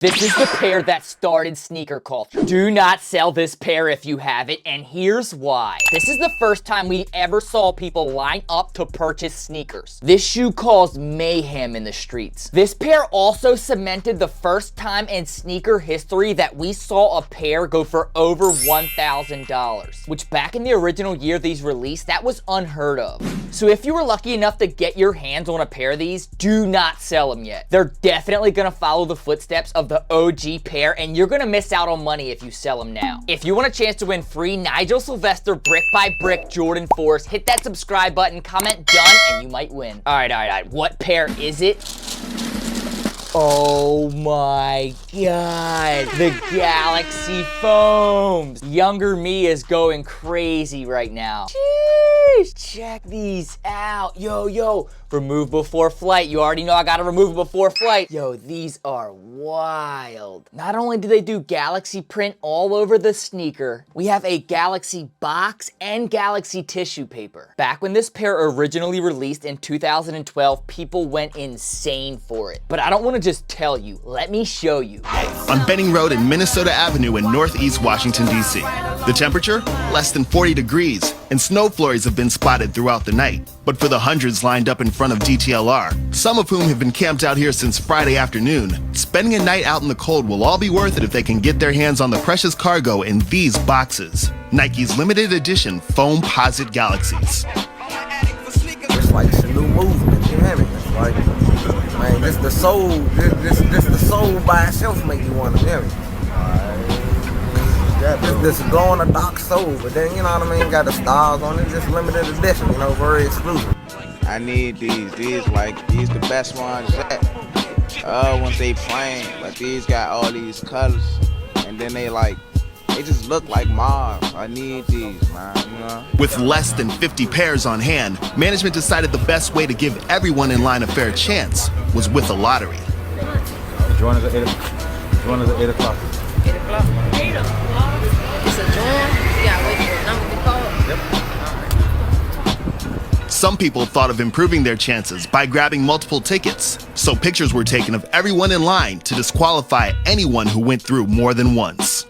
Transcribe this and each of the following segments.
This is the pair that started sneaker culture. Do not sell this pair if you have it, and here's why. This is the first time we ever saw people line up to purchase sneakers. This shoe caused mayhem in the streets. This pair also cemented the first time in sneaker history that we saw a pair go for over $1,000, which back in the original year these released, that was unheard of. So if you were lucky enough to get your hands on a pair of these, do not sell them yet. They're definitely gonna follow the footsteps of the OG pair, and you're gonna miss out on money if you sell them now. If you want a chance to win free Nigel Sylvester brick by brick Jordan 4s, hit that subscribe button, comment done, and you might win. All right. What pair is it? Oh my God, the Galaxy Foams. Younger me is going crazy right now. Jeez, check these out. Yo, remove before flight. You already know I gotta remove before flight. Yo, these are wild. Not only do they do Galaxy print all over the sneaker, we have a Galaxy box and Galaxy tissue paper. Back when this pair originally released in 2012, people went insane for it. But I don't want to just tell you, let me show you. On Benning Road and Minnesota Avenue in Northeast Washington, D.C. The temperature? Less than 40 degrees, and snow flurries have been spotted throughout the night. But for the hundreds lined up in front of DTLR, some of whom have been camped out here since Friday afternoon, spending a night out in the cold will all be worth it if they can get their hands on the precious cargo in these boxes. Nike's limited edition foam-posite Galaxies. It's like it's a new movement, you hear me? It's like, man, this the soul, this the soul by itself make you want to hear me. This glowing a dark soul, but then, you know what I mean, got the stars on it, just limited edition, you know, very exclusive. I need these the best ones once they plain, but these got all these colors, and then they just look like mauve. I need these, man, you know? With less than 50 pairs on hand, management decided the best way to give everyone in line a fair chance was with a lottery. Join us at 8 o'clock. 8 o'clock? 8 o'clock? It's a join? You gotta wait for a number to be called? Yep. Some people thought of improving their chances by grabbing multiple tickets, so pictures were taken of everyone in line to disqualify anyone who went through more than once.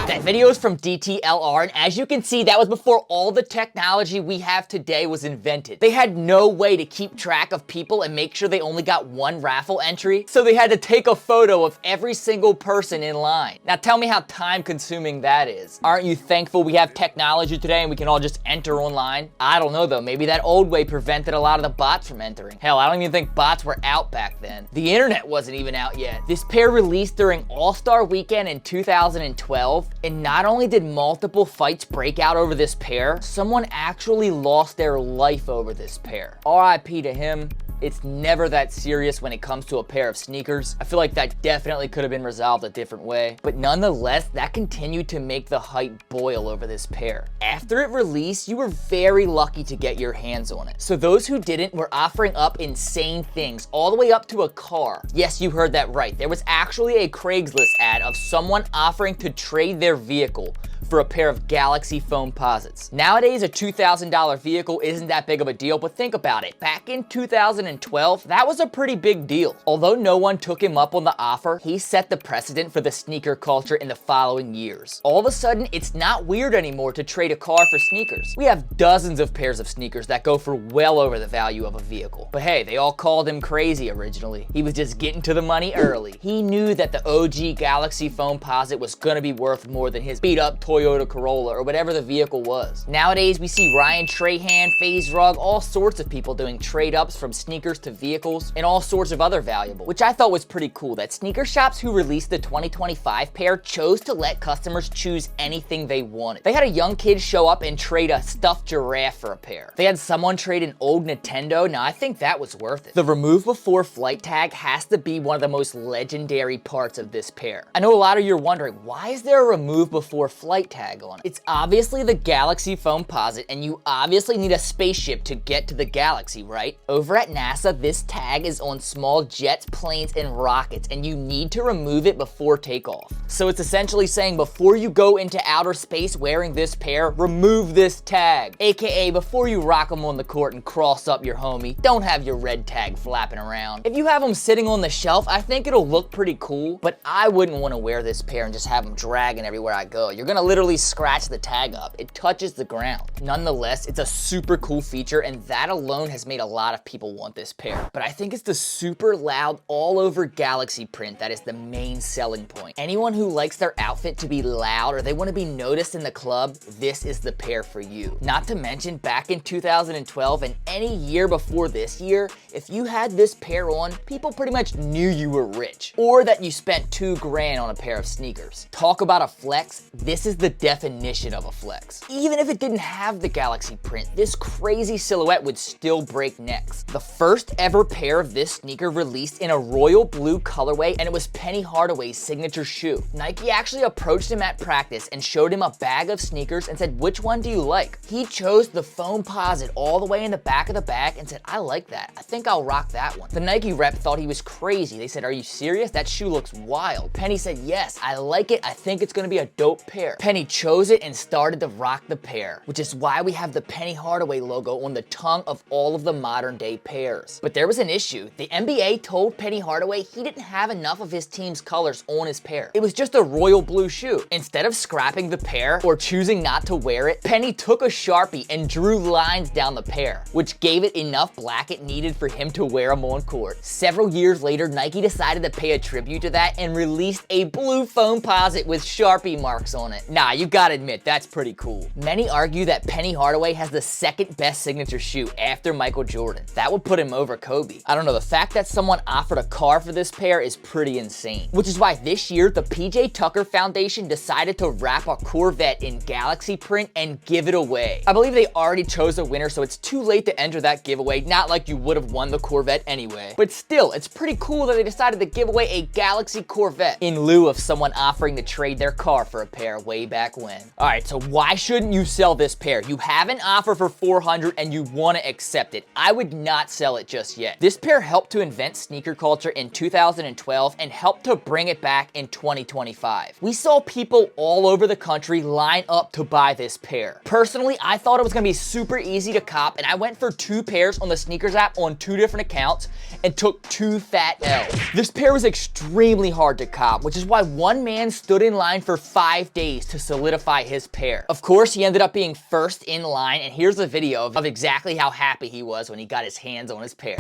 That video is from DTLR, and as you can see, that was before all the technology we have today was invented. They had no way to keep track of people and make sure they only got one raffle entry, so they had to take a photo of every single person in line. Now tell me how time-consuming that is. Aren't you thankful we have technology today and we can all just enter online? I don't know though, maybe that old way prevented a lot of the bots from entering. Hell, I don't even think bots were out back then. The internet wasn't even out yet. This pair released during All-Star Weekend in 2012, and not only did multiple fights break out over this pair, someone actually lost their life over this pair. RIP to him. It's never that serious when it comes to a pair of sneakers. I feel like that definitely could have been resolved a different way. But nonetheless, that continued to make the hype boil over this pair. After it released, you were very lucky to get your hands on it. So those who didn't were offering up insane things, all the way up to a car. Yes, you heard that right. There was actually a Craigslist ad of someone offering to trade their vehicle for a pair of Galaxy Foamposites. Nowadays, a $2,000 vehicle isn't that big of a deal, but think about it. Back in 2012, that was a pretty big deal. Although no one took him up on the offer, he set the precedent for the sneaker culture in the following years. All of a sudden, it's not weird anymore to trade a car for sneakers. We have dozens of pairs of sneakers that go for well over the value of a vehicle. But hey, they all called him crazy originally. He was just getting to the money early. He knew that the OG Galaxy Foamposite was gonna be worth more than his beat up Toyota Corolla or whatever the vehicle was. Nowadays, we see Ryan Trahan, FaZe Rug, all sorts of people doing trade-ups from sneakers to vehicles and all sorts of other valuable, which I thought was pretty cool that sneaker shops who released the 2025 pair chose to let customers choose anything they wanted. They had a young kid show up and trade a stuffed giraffe for a pair. They had someone trade an old Nintendo. Now, I think that was worth it. The remove before flight tag has to be one of the most legendary parts of this pair. I know a lot of you are wondering, why is there a remove before flight flight tag on it. It's obviously the Galaxy Foamposite, and you obviously need a spaceship to get to the galaxy, right? Over at NASA, this tag is on small jets, planes, and rockets, and you need to remove it before takeoff. So it's essentially saying before you go into outer space wearing this pair, remove this tag. AKA before you rock them on the court and cross up your homie, don't have your red tag flapping around. If you have them sitting on the shelf, I think it'll look pretty cool, but I wouldn't want to wear this pair and just have them dragging everywhere I go. You're gonna literally scratch the tag up. It touches the ground. Nonetheless, it's a super cool feature, and that alone has made a lot of people want this pair. But I think it's the super loud all over Galaxy print that is the main selling point. Anyone who likes their outfit to be loud or they want to be noticed in the club, this is the pair for you. Not to mention, back in 2012 and any year before this year, if you had this pair on, people pretty much knew you were rich, or that you spent $2 grand on a pair of sneakers. Talk about a flex, this is the definition of a flex. Even if it didn't have the Galaxy print, this crazy silhouette would still break necks. The first ever pair of this sneaker released in a royal blue colorway, and it was Penny Hardaway's signature shoe. Nike actually approached him at practice and showed him a bag of sneakers and said, which one do you like? He chose the Foamposite all the way in the back of the bag and said, I like that. I think I'll rock that one. The Nike rep thought he was crazy. They said, are you serious? That shoe looks wild. Penny said, yes, I like it. I think it's gonna be a dope pair. Penny chose it and started to rock the pair, which is why we have the Penny Hardaway logo on the tongue of all of the modern day pairs. But there was an issue. The NBA told Penny Hardaway he didn't have enough of his team's colors on his pair. It was just a royal blue shoe. Instead of scrapping the pair or choosing not to wear it, Penny took a Sharpie and drew lines down the pair, which gave it enough black it needed for him to wear them on court. Several years later, Nike decided to pay a tribute to that and released a blue Foamposite with Sharpie marks on it. Nah, you gotta admit, that's pretty cool. Many argue that Penny Hardaway has the second best signature shoe after Michael Jordan. That would put him over Kobe. I don't know, the fact that someone offered a car for this pair is pretty insane. Which is why this year, the PJ Tucker Foundation decided to wrap a Corvette in Galaxy print and give it away. I believe they already chose a winner, so it's too late to enter that giveaway, not like you would have won the Corvette anyway. But still, it's pretty cool that they decided to give away a Galaxy Corvette in lieu of someone offering to trade their car for a pair way back when. All right, so why shouldn't you sell this pair? You have an offer for $400 and you want to accept it. I would not sell it just yet. This pair helped to invent sneaker culture in 2012 and helped to bring it back in 2025. We saw people all over the country line up to buy this pair. Personally, I thought it was gonna be super easy to cop, and I went for 2 pairs on the sneakers app on 2 different accounts and took 2 fat L's. This pair was extremely hard to cop, which is why one man stood in line for 5 days to solidify his pair. Of course, he ended up being first in line, and here's a video of exactly how happy he was when he got his hands on his pair.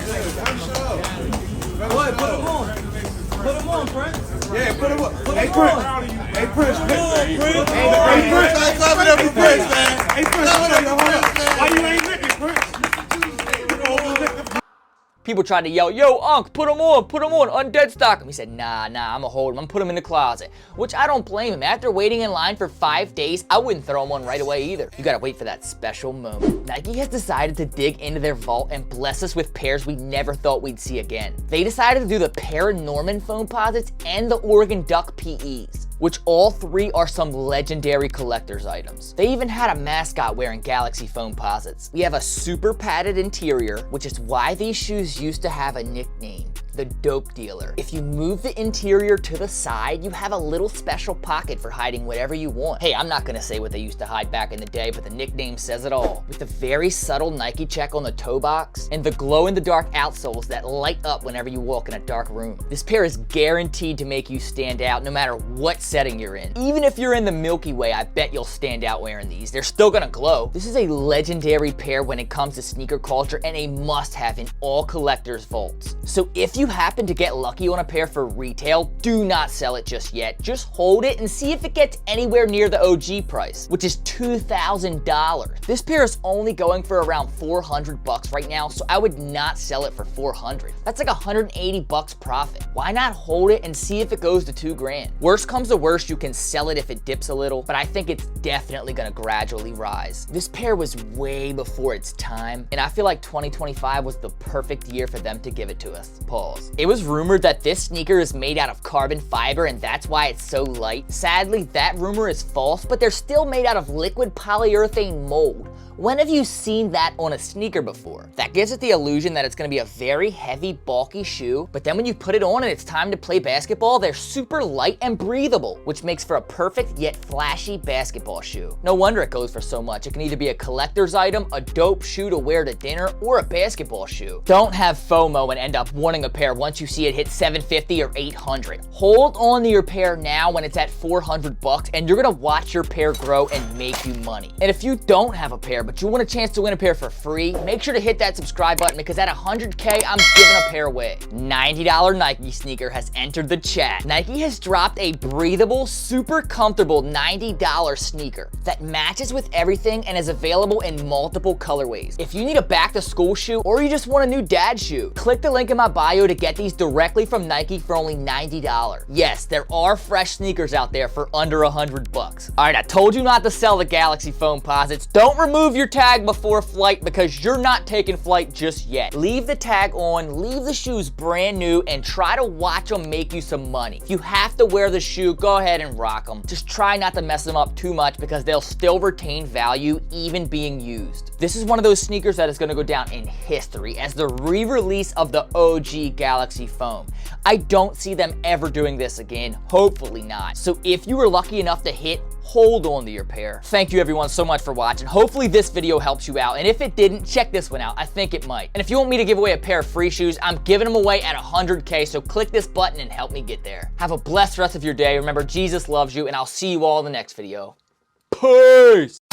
What? Put him on. Put him on, Prince. Yeah, put him on. Hey, Prince. Hey, Prince. Hey, Prince. Hey, Prince. Clap it up for Prince, man. Hey, Prince. Why you ain't licking, Prince? People tried to yell, yo, Unc, put him on, undead stock him. He said, nah, I'ma hold him, I'm put him in the closet. Which I don't blame him. After waiting in line for 5 days, I wouldn't throw him on right away either. You gotta wait for that special moment. Nike has decided to dig into their vault and bless us with pairs we never thought we'd see again. They decided to do the Paranorman Foamposites and the Oregon Duck PEs, which all 3 are some legendary collector's items. They even had a mascot wearing Galaxy Foamposites. We have a super padded interior, which is why these shoes used to have a nickname, the dope dealer. If you move the interior to the side, you have a little special pocket for hiding whatever you want. Hey, I'm not gonna say what they used to hide back in the day, but the nickname says it all. With the very subtle Nike check on the toe box and the glow-in-the-dark outsoles that light up whenever you walk in a dark room. This pair is guaranteed to make you stand out no matter what setting you're in. Even if you're in the Milky Way, I bet you'll stand out wearing these. They're still gonna glow. This is a legendary pair when it comes to sneaker culture and a must-have in all collectors' vaults. So if you happen to get lucky on a pair for retail, do not sell it just yet. Just hold it and see if it gets anywhere near the OG price, which is $2,000. This pair is only going for around 400 bucks right now, so I would not sell it for 400. That's like 180 bucks profit. Why not hold it and see if it goes to 2 grand? Worst comes to worst, you can sell it if it dips a little, but I think it's definitely gonna gradually rise. This pair was way before its time, and I feel like 2025 was the perfect year for them to give it to us. Pause. basketballs. It was rumored that this sneaker is made out of carbon fiber and that's why it's so light. Sadly, that rumor is false, but they're still made out of liquid polyurethane mold. When have you seen that on a sneaker before? That gives it the illusion that it's gonna be a very heavy, bulky shoe, but then when you put it on and it's time to play basketball, they're super light and breathable, which makes for a perfect yet flashy basketball shoe. No wonder it goes for so much. It can either be a collector's item, a dope shoe to wear to dinner, or a basketball shoe. Don't have FOMO and end up wanting a pair once you see it hit $750 or $800. Hold on to your pair now when it's at $400 and you're gonna watch your pair grow and make you money. And if you don't have a pair, but you want a chance to win a pair for free, make sure to hit that subscribe button because at 100K, I'm giving a pair away. $90 Nike sneaker has entered the chat. Nike has dropped a breathable, super comfortable $90 sneaker that matches with everything and is available in multiple colorways. If you need a back to school shoe or you just want a new dad shoe, click the link in my bio to get these directly from Nike for only $90. Yes, there are fresh sneakers out there for under $100. All right, I told you not to sell the Galaxy foam posits. Don't remove your tag before flight because you're not taking flight just yet. Leave the tag on, leave the shoes brand new, and try to watch them make you some money. If you have to wear the shoe, go ahead and rock them. Just try not to mess them up too much because they'll still retain value even being used. This is one of those sneakers that is going to go down in history as the re-release of the OG Galaxy foam. I don't see them ever doing this again, hopefully not. So if you were lucky enough to hit, hold on to your pair. Thank you everyone so much for watching. Hopefully this video helps you out, and if it didn't, check this one out. I think it might. And if you want me to give away a pair of free shoes, I'm giving them away at 100K, so click this button and help me get there. Have a blessed rest of your day. Remember, Jesus loves you, and I'll see you all in the next video. Peace!